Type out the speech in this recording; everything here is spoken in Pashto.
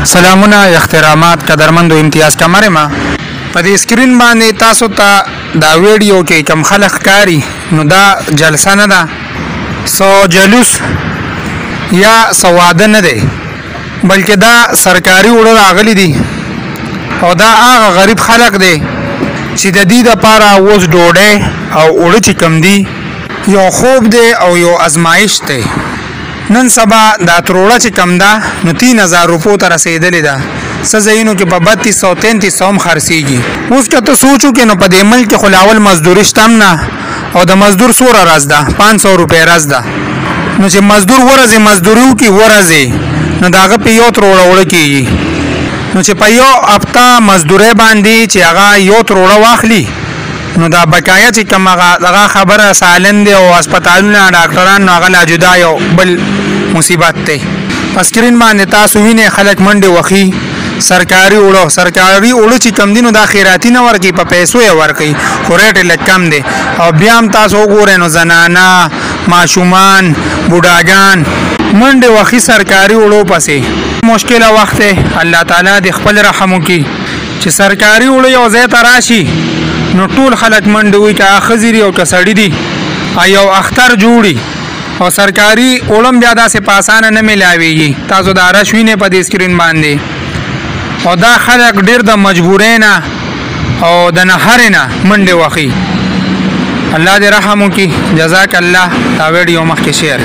سلامونه احترامات قدرمندو امتیاز کمره ما په دې سکرین باندې تاسو ته دا ویډیو کې کم خلک کاری نو دا جلسه نه ده سو جلوس یا سواده نه دی بلکې دا سرکاري وړو راغلي دي او دا هغه غریب خلک دی چې د دې لپاره اوس ډوډۍ او اوړه چې کم دي یو خوب دی او یو ازمایش دی نن سبا دا تروړه چې کم ده نو 3000 روپو ته رسیدلې ده څه ځایونو کې په 3200 هم خرڅېږي اوس که ته سوچ وکړې نو په دې ملک کې خو لاول مزدوري شته هم نه او د مزدور څومره ورځ ده 500 روپۍ ورځ ده نو چې مزدور ورځې مزدوري وکړي ورځې نو د هغه په یو تروړه وړه کېږي نو چې په یو هفته مزدورۍ باندې چې هغه یو تروړه واخلي نو دا بقایا چې کوم هغه خبره سالن دی او هسپتالونه ډاکټران نو هغه لا جدا یو بل مصیبت دی په سکرین باندې تاسو وینئ خلک منډې وخي سرکاري اوړه چې کم دي نو دا خیراتي نه ورکوي په پیسو یې ورکوي خو ریټ یې لږ کم دی او بیا هم تاسو وګورئ نو زنانه ماشومان بوډاګان منډې وخي سرکاري اوړو پسې مشکله وخت دی الله تعالی دې خپل رحم وکړي چې سرکاري اوړه یو ځای ته راشي نو ټول خلک منډې وي که ښځې دي او که سړي دي یو اختر جوړي او سرکاري اوړه بیا داسې په اسانه نه میلاویږي تاسو دا رش وینئ په دې سکرین باندې او دا خلک ډېر د مجبورۍ نه او د نهرې نه منډې وخي الله دې رحم وکړي جزاک الله دا ویډیو مخکې شیر